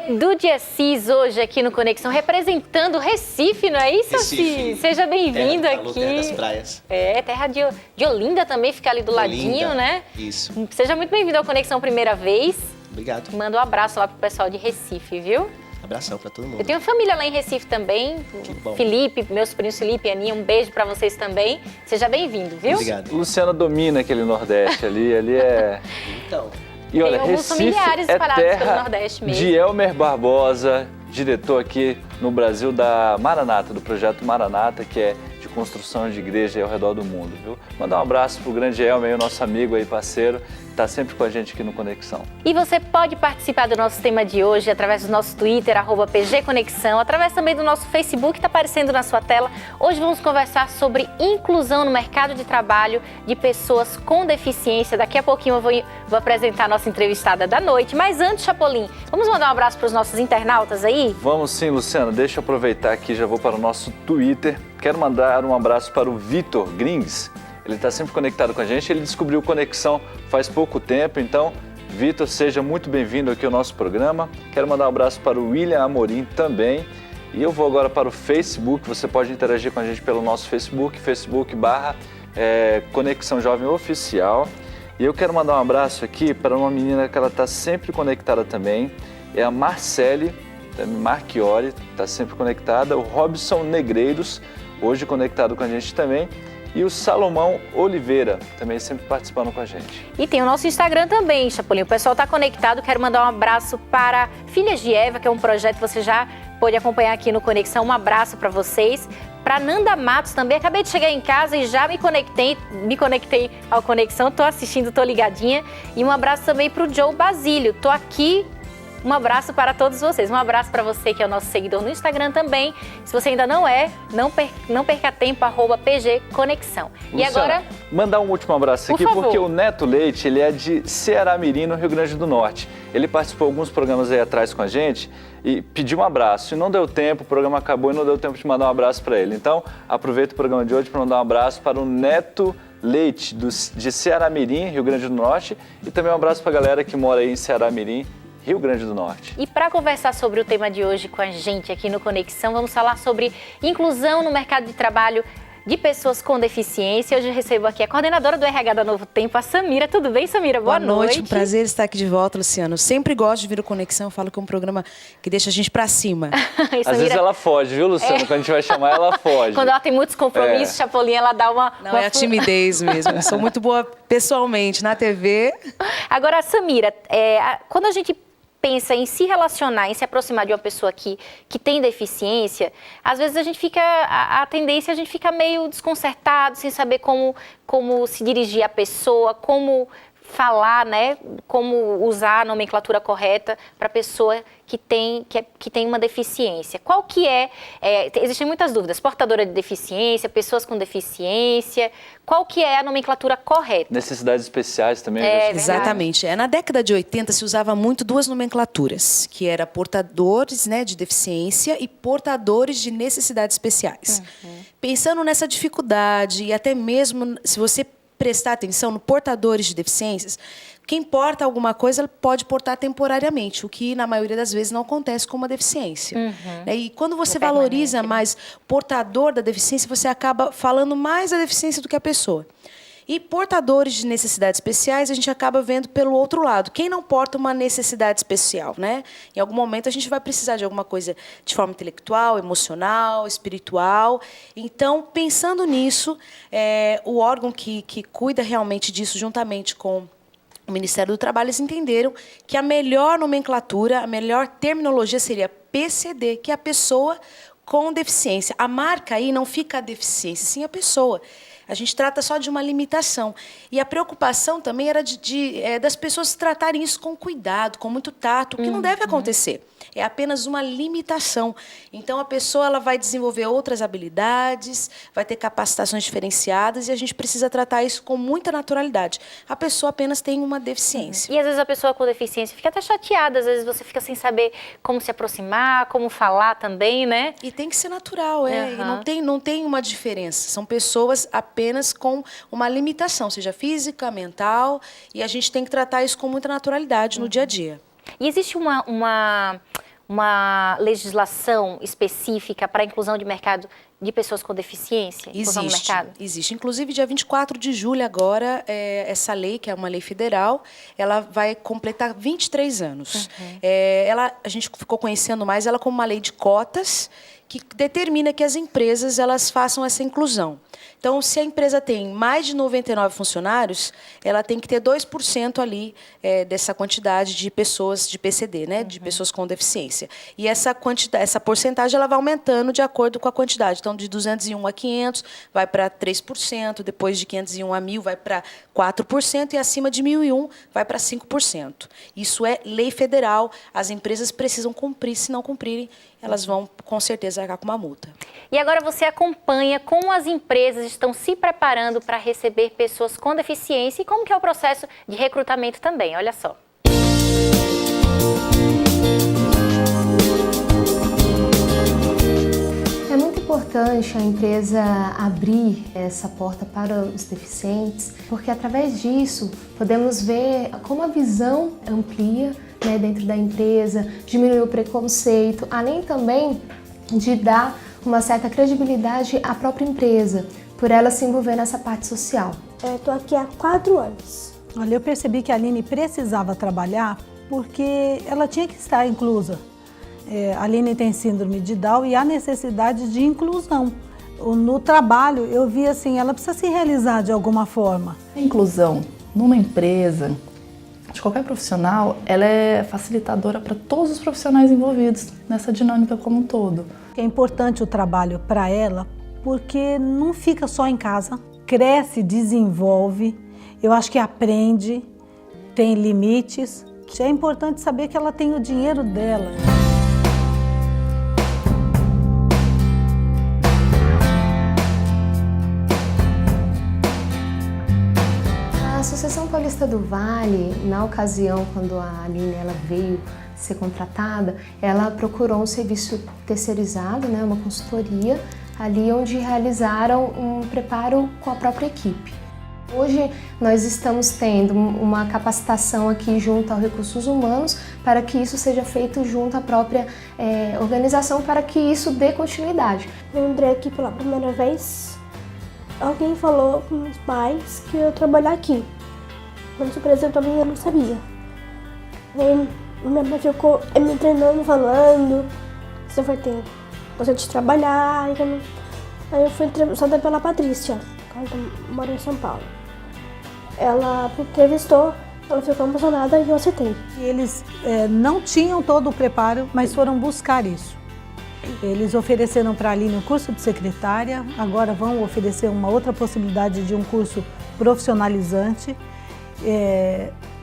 Do Dia Cis hoje aqui no Conexão, representando Recife, não é isso, Recife. Cis? Seja bem-vindo aqui. Terra das praias. Terra de Olinda também, fica ali do ladinho, Olinda, né? Isso. Seja muito bem-vindo ao Conexão primeira vez. Obrigado. Manda um abraço lá pro pessoal de Recife, viu? Abração pra todo mundo. Eu tenho família lá em Recife também. Que bom. Felipe, meus primos Felipe e Aninha, um beijo pra vocês também. Seja bem-vindo, viu? Obrigado. Luciana domina aquele Nordeste ali é... Então, E olha, alguns Recife familiares é espalhados pelo terra Nordeste mesmo. de Elmer Barbosa, diretor aqui no Brasil da Maranata, do projeto Maranata, que é de construção de igreja aí ao redor do mundo, viu? Mandar um abraço pro grande Elmer, o nosso amigo aí, parceiro, que está sempre com a gente aqui no Conexão. E você pode participar do nosso tema de hoje através do nosso Twitter, @PGConexão, através também do nosso Facebook, que está aparecendo na sua tela. Hoje vamos conversar sobre inclusão no mercado de trabalho de pessoas com deficiência. Daqui a pouquinho eu vou apresentar a nossa entrevistada da noite. Mas antes, Chapolin, vamos mandar um abraço para os nossos internautas aí? Vamos sim, Luciana. Deixa eu aproveitar aqui, já vou para o nosso Twitter. Quero mandar um abraço para o Vitor Grings. Ele está sempre conectado com a gente. Ele descobriu Conexão faz pouco tempo, então, Vitor, seja muito bem-vindo aqui ao nosso programa. Quero mandar um abraço para o William Amorim também. E eu vou agora para o Facebook. Você pode interagir com a gente pelo nosso Facebook, Conexão Jovem Oficial. E eu quero mandar um abraço aqui para uma menina que ela está sempre conectada também. É a Marcele Marchiori, está sempre conectada. O Robson Negreiros, hoje conectado com a gente também. E o Salomão Oliveira, também sempre participando com a gente. E tem o nosso Instagram também, Chapolin. O pessoal está conectado. Quero mandar um abraço para Filhas de Eva, que é um projeto que você já pode acompanhar aqui no Conexão. Um abraço para vocês. Para Nanda Matos também. Acabei de chegar em casa e já me conectei ao Conexão. Estou assistindo, estou ligadinha. E um abraço também para o Joe Basílio. Estou aqui. Um abraço para todos vocês. Um abraço para você que é o nosso seguidor no Instagram também. Se você ainda não é, não perca tempo, @PGConexão. Luciana, E agora... mandar um último abraço aqui, porque o Neto Leite, ele é de Ceará Mirim, no Rio Grande do Norte. Ele participou de alguns programas aí atrás com a gente e pediu um abraço. E não deu tempo, o programa acabou e não deu tempo de mandar um abraço para ele. Então, aproveita o programa de hoje para mandar um abraço para o Neto Leite, de Ceará Mirim, Rio Grande do Norte. E também um abraço para a galera que mora aí em Ceará Mirim, Rio Grande do Norte. E para conversar sobre o tema de hoje com a gente aqui no Conexão, vamos falar sobre inclusão no mercado de trabalho de pessoas com deficiência. Hoje eu recebo aqui a coordenadora do RH da Novo Tempo, a Samira. Tudo bem, Samira? Boa noite. Um prazer estar aqui de volta, Luciano. Sempre gosto de vir o Conexão, eu falo que é um programa que deixa a gente pra cima. Às vezes ela foge, viu, Luciano? Quando a gente vai chamar, ela foge. Quando ela tem muitos compromissos, Chapolin, ela dá uma... Não, é a timidez mesmo. Eu sou muito boa pessoalmente, na TV. Agora, Samira, quando a gente pensa em se relacionar, em se aproximar de uma pessoa que tem deficiência, às vezes a tendência é a gente fica meio desconcertado, sem saber como se dirigir à pessoa, como falar, né, como usar a nomenclatura correta para a pessoa que tem uma deficiência. Qual que existem muitas dúvidas, portadora de deficiência, pessoas com deficiência, qual que é a nomenclatura correta? Necessidades especiais também. Exatamente. Na década de 80 se usava muito duas nomenclaturas, que era portadores, né, de deficiência e portadores de necessidades especiais. Pensando nessa dificuldade e até mesmo se você prestar atenção no portadores de deficiências, quem porta alguma coisa pode portar temporariamente, o que na maioria das vezes não acontece com uma deficiência. E quando você valoriza mais portador da deficiência, você acaba falando mais da deficiência do que a pessoa. E portadores de necessidades especiais, a gente acaba vendo pelo outro lado. Quem não porta uma necessidade especial, né? Em algum momento a gente vai precisar de alguma coisa de forma intelectual, emocional, espiritual. Então, pensando nisso, o órgão que cuida realmente disso, juntamente com o Ministério do Trabalho, eles entenderam que a melhor nomenclatura, a melhor terminologia seria PCD, que é a pessoa com deficiência. A marca aí não fica a deficiência, sim a pessoa. A gente trata só de uma limitação. E a preocupação também era das pessoas tratarem isso com cuidado, com muito tato, o que não deve acontecer. É apenas uma limitação. Então, a pessoa ela vai desenvolver outras habilidades, vai ter capacitações diferenciadas e a gente precisa tratar isso com muita naturalidade. A pessoa apenas tem uma deficiência. E, às vezes, a pessoa com deficiência fica até chateada, às vezes você fica sem saber como se aproximar, como falar também, né? E tem que ser natural, E não tem uma diferença. São pessoas apenas com uma limitação, seja física, mental, e a gente tem que tratar isso com muita naturalidade no dia a dia. E existe uma legislação específica para a inclusão de mercado de pessoas com deficiência? Inclusão no mercado? Existe. Inclusive, dia 24 de julho agora, essa lei, que é uma lei federal, ela vai completar 23 anos. A gente ficou conhecendo mais ela como uma lei de cotas, que determina que as empresas elas façam essa inclusão. Então, se a empresa tem mais de 99 funcionários, ela tem que ter 2% ali dessa quantidade de pessoas de PCD, né, de pessoas com deficiência. E essa porcentagem ela vai aumentando de acordo com a quantidade. Então, de 201 a 500 vai para 3%, depois de 501 a 1.000 vai para 4% e acima de 1.001 vai para 5%. Isso é lei federal, as empresas precisam cumprir, se não cumprirem, elas vão, com certeza, arcar com uma multa. E agora você acompanha como as empresas estão se preparando para receber pessoas com deficiência e como que é o processo de recrutamento também, olha só. É muito importante a empresa abrir essa porta para os deficientes, porque através disso podemos ver como a visão amplia, né, dentro da empresa, diminuir o preconceito, além também de dar uma certa credibilidade à própria empresa, por ela se envolver nessa parte social. Eu estou aqui há 4 anos. Olha, eu percebi que a Aline precisava trabalhar porque ela tinha que estar inclusa. A Aline tem síndrome de Down e há necessidade de inclusão. No trabalho, eu vi assim, ela precisa se realizar de alguma forma. A inclusão numa empresa, de qualquer profissional, ela é facilitadora para todos os profissionais envolvidos nessa dinâmica como um todo. É importante o trabalho para ela porque não fica só em casa, cresce, desenvolve, eu acho que aprende, tem limites. É importante saber que ela tem o dinheiro dela. A Associação Paulista do Vale, na ocasião quando a Aline ela veio ser contratada, ela procurou um serviço terceirizado, né, uma consultoria, ali onde realizaram um preparo com a própria equipe. Hoje nós estamos tendo uma capacitação aqui junto ao Recursos Humanos para que isso seja feito junto à própria organização, para que isso dê continuidade. Eu entrei aqui pela primeira vez, alguém falou com meus pais que eu ia trabalhar aqui. Quando surpresa eu também não sabia. Aí minha mãe ficou me treinando, falando, você vai ter bastante trabalhar. Aí eu fui entrevistada pela Patrícia, que mora em São Paulo. Ela me entrevistou, ela ficou emocionada e eu aceitei. Eles não tinham todo o preparo, mas foram buscar isso. Eles ofereceram para a Aline um curso de secretária, agora vão oferecer uma outra possibilidade de um curso profissionalizante.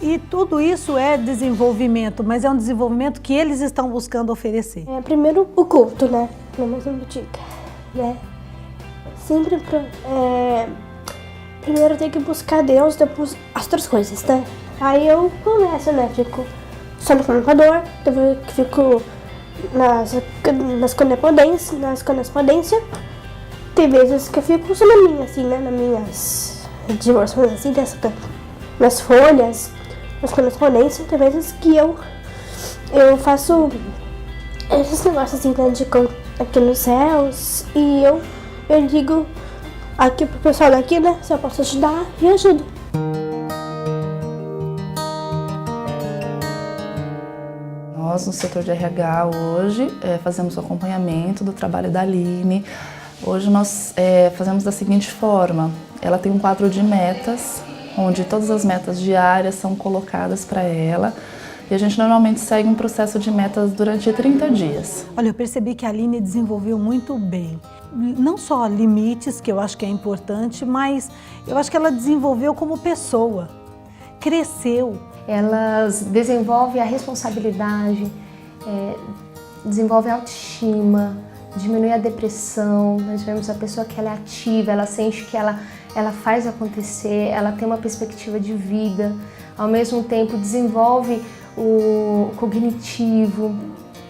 E tudo isso é desenvolvimento, mas é um desenvolvimento que eles estão buscando oferecer. Primeiro o culto, né? Na mesma dica, né? Sempre primeiro tem que buscar Deus, depois as outras coisas, né? Aí eu começo, né? Fico só no computador, depois fico nas correspondências. Tem vezes que eu fico só na minha, assim, né? Nas minhas diversões, assim, nas folhas, nas correspondências. Tem vezes que eu faço esses negócios assim, né? Aqui nos céus. E eu digo aqui pro pessoal daqui, né? Se eu posso ajudar, eu ajudo. Nós, no setor de RH, hoje, fazemos o acompanhamento do trabalho da Aline. Hoje nós fazemos da seguinte forma: ela tem um quadro de metas, onde todas as metas diárias são colocadas para ela. E a gente normalmente segue um processo de metas durante 30 dias. Olha, eu percebi que a Aline desenvolveu muito bem. Não só limites, que eu acho que é importante, mas eu acho que ela desenvolveu como pessoa. Cresceu. Elas desenvolvem a responsabilidade, desenvolvem a autoestima, diminui a depressão. Nós vemos a pessoa que ela é ativa, ela sente que ela faz acontecer, ela tem uma perspectiva de vida, ao mesmo tempo desenvolve o cognitivo,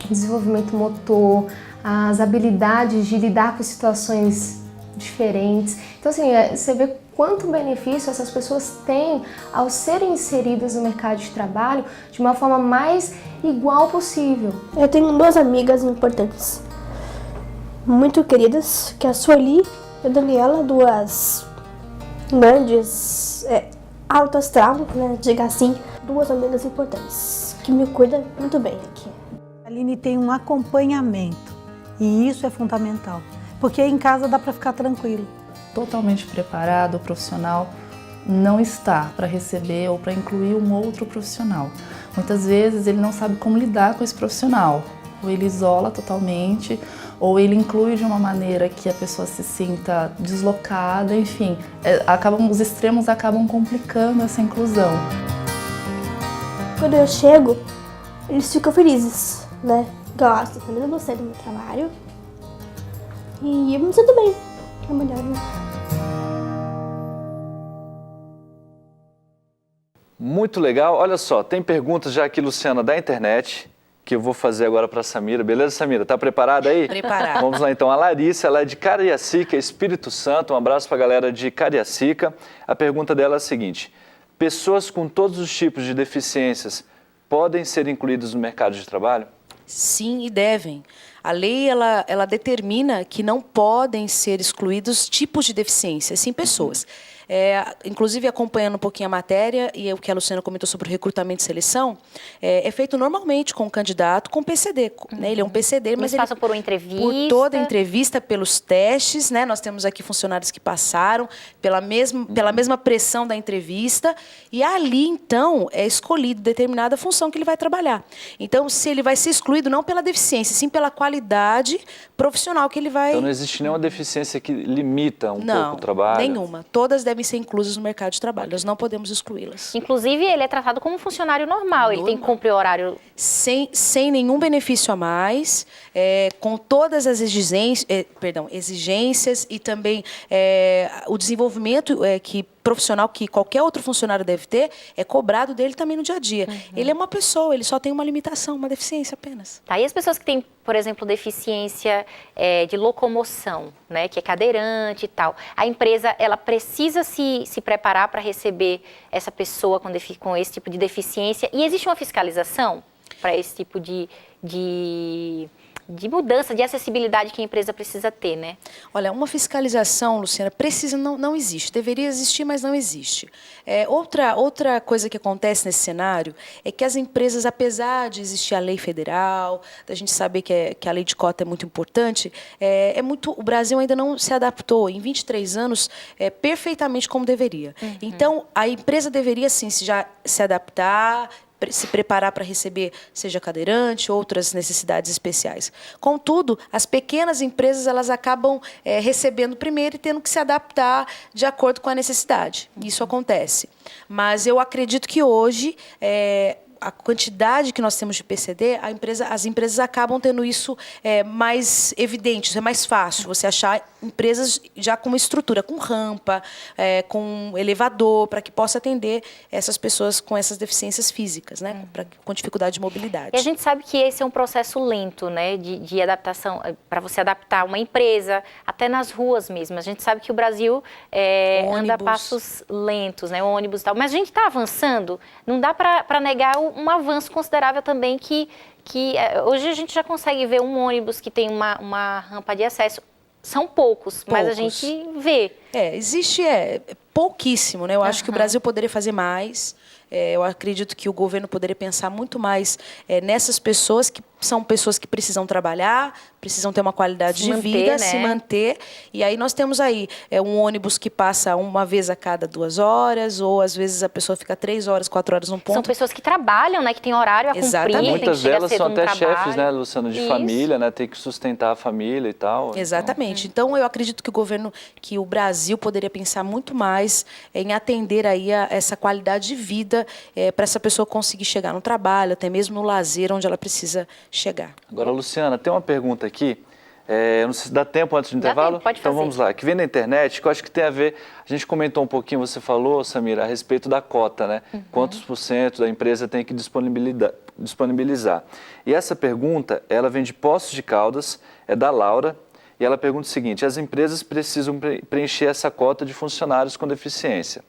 o desenvolvimento motor, as habilidades de lidar com situações diferentes. Então, assim, você vê quanto benefício essas pessoas têm ao serem inseridas no mercado de trabalho de uma forma mais igual possível. Eu tenho duas amigas importantes, muito queridas, que é a Sueli e a Daniela, duas grandes alto astral, né, diga assim, duas amigas importantes, que me cuidam muito bem aqui. A Aline tem um acompanhamento e isso é fundamental, porque em casa dá para ficar tranquilo. Totalmente preparado, o profissional não está para receber ou para incluir um outro profissional. Muitas vezes ele não sabe como lidar com esse profissional, ou ele isola totalmente, ou ele inclui de uma maneira que a pessoa se sinta deslocada, enfim, os extremos acabam complicando essa inclusão. Quando eu chego, eles ficam felizes, né? Gostam, também gostei do meu trabalho. E eu me sinto bem trabalhando. Muito legal. Olha só, tem perguntas já aqui, Luciana, da internet, que eu vou fazer agora para a Samira. Beleza, Samira? Tá preparada aí? Preparada. Vamos lá então. A Larissa, ela é de Cariacica, Espírito Santo. Um abraço para a galera de Cariacica. A pergunta dela é a seguinte: pessoas com todos os tipos de deficiências podem ser incluídas no mercado de trabalho? Sim, e devem. A lei, ela determina que não podem ser excluídos tipos de deficiência, sim pessoas. Inclusive, acompanhando um pouquinho a matéria, e o que a Luciana comentou sobre o recrutamento e seleção, é feito normalmente com o candidato com PCD. Né? Ele é um PCD, mas eles passam por uma entrevista. Por toda a entrevista, pelos testes, né? Nós temos aqui funcionários que passaram pela mesma pressão da entrevista, e ali, então, é escolhido determinada função que ele vai trabalhar. Então, se ele vai ser excluído não pela deficiência, sim pela qualidade profissional que ele vai... Então não existe nenhuma deficiência que limita um pouco o trabalho? Não, nenhuma. Todas devem ser inclusas no mercado de trabalho. Nós não podemos excluí-las. Inclusive, ele é tratado como um funcionário normal. Ele tem que cumprir o horário... Sem nenhum benefício a mais, com todas as exigências e também o desenvolvimento profissional que qualquer outro funcionário deve ter, é cobrado dele também no dia a dia. Ele é uma pessoa, ele só tem uma limitação, uma deficiência apenas. Tá, e as pessoas que têm, por exemplo, deficiência de locomoção, né, que é cadeirante e tal, a empresa ela precisa se preparar para receber essa pessoa com esse tipo de deficiência, e existe uma fiscalização para esse tipo de mudança, de acessibilidade que a empresa precisa ter, né? Olha, uma fiscalização, Luciana, não existe. Deveria existir, mas não existe. Outra coisa que acontece nesse cenário é que as empresas, apesar de existir a lei federal, da gente saber que a lei de cota é muito importante, o Brasil ainda não se adaptou, em 23 anos, perfeitamente como deveria. Então, a empresa deveria, sim, se adaptar, se preparar para receber, seja cadeirante, outras necessidades especiais. Contudo, as pequenas empresas elas acabam recebendo primeiro e tendo que se adaptar de acordo com a necessidade. Isso acontece. Mas eu acredito que hoje a quantidade que nós temos de PCD, as empresas acabam tendo isso mais evidente, é mais fácil você achar empresas já com uma estrutura, com rampa, com elevador, para que possa atender essas pessoas com essas deficiências físicas, né, com dificuldade de mobilidade. E a gente sabe que esse é um processo lento, né, de adaptação, para você adaptar uma empresa, até nas ruas mesmo. A gente sabe que o Brasil anda a passos lentos, né, ônibus e tal, mas a gente está avançando, não dá para negar um avanço considerável também que hoje a gente já consegue ver um ônibus que tem uma rampa de acesso. São poucos, mas a gente vê. Existe pouquíssimo, né? Eu acho que o Brasil poderia fazer mais. Eu acredito que o governo poderia pensar muito mais nessas pessoas que são pessoas que precisam trabalhar, precisam ter uma qualidade de vida, né? Se manter. E aí nós temos aí um ônibus que passa uma vez a cada 2 horas, ou às vezes a pessoa fica 3 horas, 4 horas num ponto. São pessoas que trabalham, né? Que têm horário a cumprir. Muitas delas são até trabalho. chefes, né, Luciano, de família, né? Tem que sustentar a família e tal. Exatamente. Então eu acredito que o Brasil poderia pensar muito mais em atender aí essa qualidade de vida para essa pessoa conseguir chegar no trabalho, até mesmo no lazer, onde ela precisa chegar. Agora, Luciana, tem uma pergunta aqui, não sei se dá tempo antes do intervalo? Pode então fazer. Vamos lá, que vem na internet, que eu acho que tem a ver, a gente comentou um pouquinho, você falou, Samira, a respeito da cota, né? Quantos % da empresa tem que disponibilizar? E essa pergunta, ela vem de Poços de Caldas, é da Laura, E ela pergunta o seguinte: as empresas precisam preencher essa cota de funcionários com deficiência.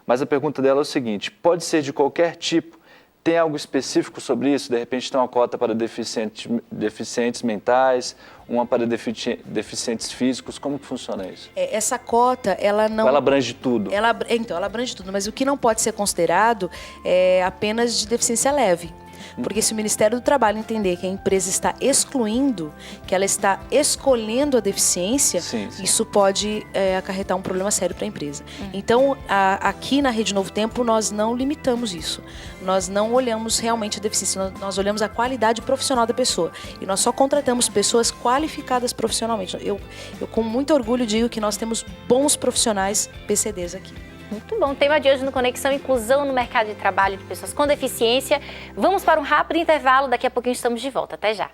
Mas a pergunta dela é o seguinte: pode ser de qualquer tipo? Tem algo específico sobre isso? De repente tem uma cota para deficientes mentais, uma para deficientes físicos. Como que funciona isso? Essa cota, ela não... Ela abrange tudo? Ela abrange tudo, mas o que não pode ser considerado é apenas de deficiência leve. Porque se o Ministério do Trabalho entender que a empresa está excluindo, que ela está escolhendo a deficiência, sim. Isso pode acarretar um problema sério para a empresa. Então, aqui na Rede Novo Tempo, nós não limitamos isso. Nós não olhamos realmente a deficiência, nós olhamos a qualidade profissional da pessoa. E nós só contratamos pessoas qualificadas profissionalmente. Eu com muito orgulho digo que nós temos bons profissionais PCDs aqui. Muito bom. O tema de hoje no Conexão, inclusão no mercado de trabalho de pessoas com deficiência. Vamos para um rápido intervalo, daqui a pouquinho estamos de volta. Até já.